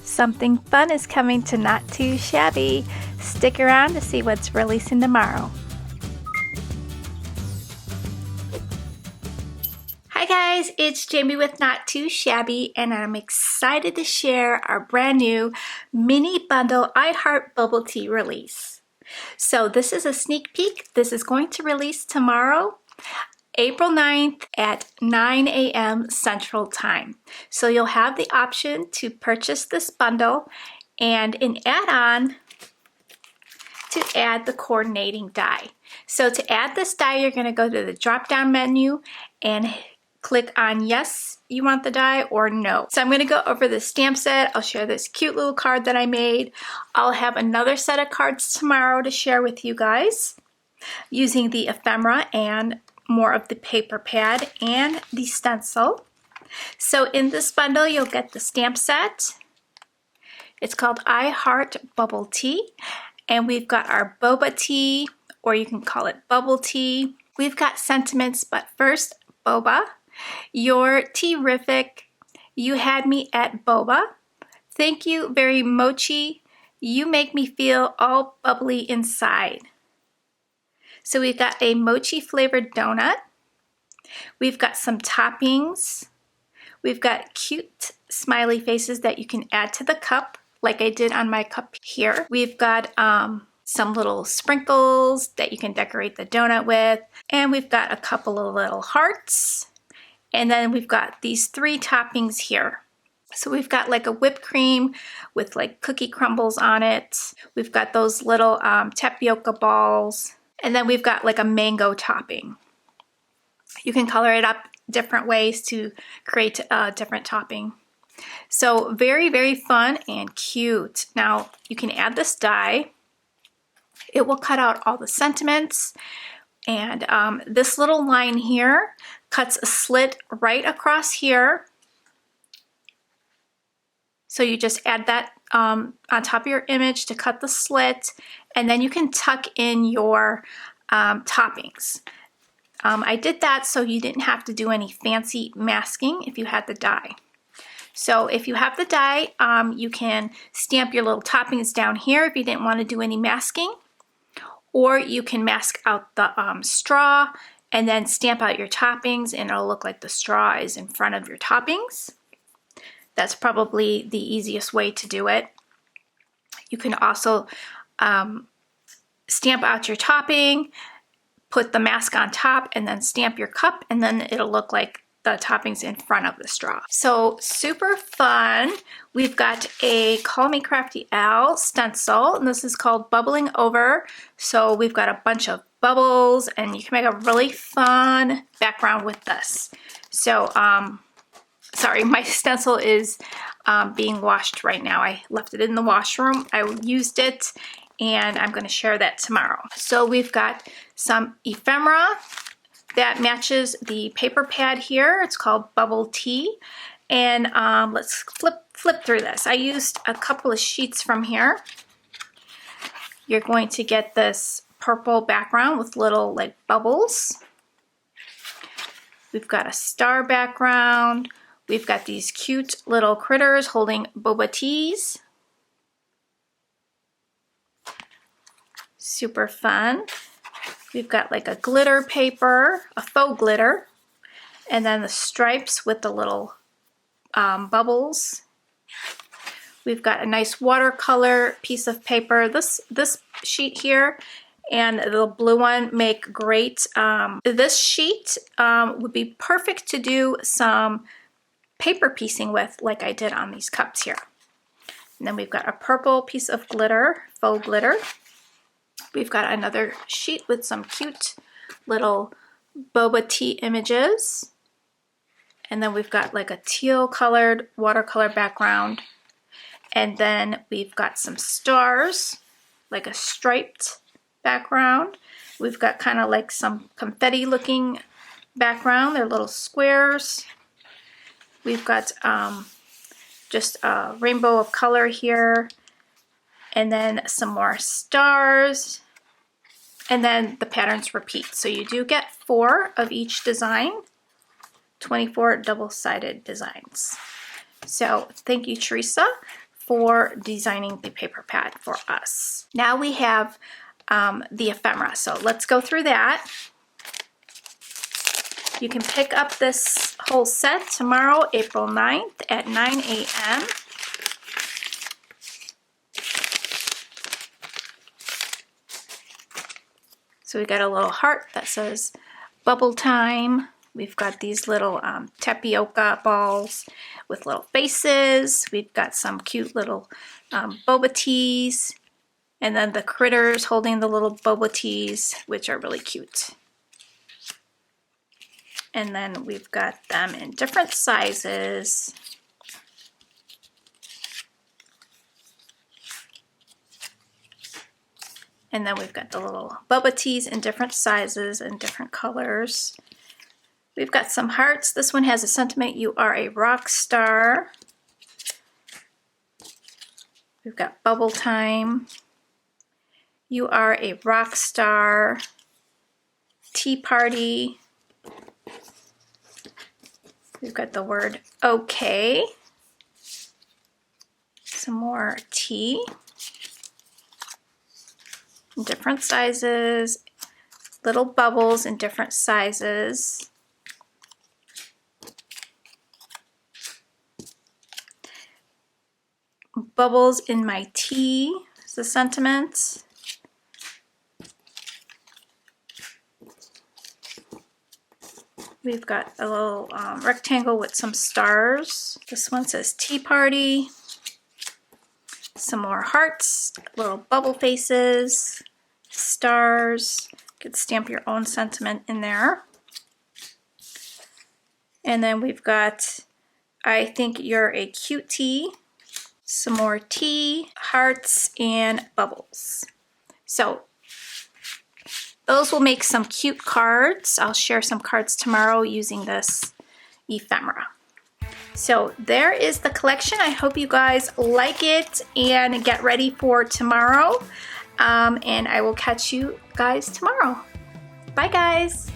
Something fun is coming to Not Too Shabby. Stick around to see what's releasing tomorrow. Hi guys, it's Jamie with Not Too Shabby, and I'm excited to share our brand new mini bundle I Heart Bubble Tea release. So this is a sneak peek. This is going to release tomorrow, April 9th at 9 a.m. Central Time. So you'll have the option to purchase this bundle and an add-on to add the coordinating die. So to add this die, you're going to go to the drop-down menu and click on yes, you want the die, or no. So I'm going to go over the stamp set. I'll share this cute little card that I made. I'll have another set of cards tomorrow to share with you guys using the ephemera and more of the paper pad and the stencil. So in this bundle, you'll get the stamp set. It's called I Heart Bubble Tea, and we've got our boba tea, or you can call it bubble tea. We've got sentiments, but first, boba. You're terrific. You had me at boba. Thank you very mochi. You make me feel all bubbly inside. So we've got a mochi flavored donut. We've got some toppings. We've got cute smiley faces that you can add to the cup, like I did on my cup here. We've got some little sprinkles that you can decorate the donut with. And we've got a couple of little hearts. And then we've got these 3 toppings here. So we've got like a whipped cream with like cookie crumbles on it. We've got those little tapioca balls. And then we've got like a mango topping. You can color it up different ways to create a different topping. So very, very fun and cute. Now you can add this die. It will cut out all the sentiments. And this little line here cuts a slit right across here. So you just add that on top of your image to cut the slit, and then you can tuck in your toppings. I did that so you didn't have to do any fancy masking if you had the die. So if you have the die, you can stamp your little toppings down here if you didn't want to do any masking. Or you can mask out the straw and then stamp out your toppings, and it'll look like the straw is in front of your toppings. That's probably the easiest way to do it. You can also stamp out your topping, put the mask on top, and then stamp your cup, and then it'll look like the toppings in front of the straw. So super fun. We've got a Call Me Crafty Al stencil, and this is called Bubbling Over. So we've got a bunch of bubbles, and you can make a really fun background with this. So, sorry, my stencil is being washed right now. I left it in the washroom. I used it, and I'm going to share that tomorrow. So we've got some ephemera that matches the paper pad here. It's called Bubble Tea. And let's flip through this. I used a couple of sheets from here. You're going to get this purple background with little like bubbles. We've got a star background. We've got these cute little critters holding boba teas. Super fun. We've got like a glitter paper, a faux glitter, and then the stripes with the little bubbles. We've got a nice watercolor piece of paper. This sheet here and the blue one make great. This sheet would be perfect to do some paper piecing with, like I did on these cups here. And then we've got a purple piece of glitter, faux glitter. We've got another sheet with some cute little boba tea images. And then we've got like a teal colored watercolor background. And then we've got some stars, like a striped background. We've got kind of like some confetti looking background. They're little squares. We've got just a rainbow of color here. And then some more stars, and then the patterns repeat. So you do get 4 of each design, 24 double-sided designs. So thank you, Teresa, for designing the paper pad for us. Now we have the ephemera, so let's go through that. You can pick up this whole set tomorrow, April 9th at 9 a.m. So we got a little heart that says bubble time. We've got these little tapioca balls with little faces. We've got some cute little boba teas. And then the critters holding the little boba teas, which are really cute. And then we've got them in different sizes. And then we've got the little boba teas in different sizes and different colors. We've got some hearts. This one has a sentiment, you are a rock star. We've got bubble time. You are a rock star. Tea party. We've got the word okay. Some more tea. In different sizes. Little bubbles in different sizes. Bubbles in my tea is the sentiment. We've got a little rectangle with some stars. This one says tea party. Some more hearts, little bubble faces, stars. You could stamp your own sentiment in there. And then we've got, I think you're a cutie. Some more tea, hearts, and bubbles. So those will make some cute cards. I'll share some cards tomorrow using this ephemera. So there is the collection. I hope you guys like it and get ready for tomorrow. And I will catch you guys tomorrow. Bye guys.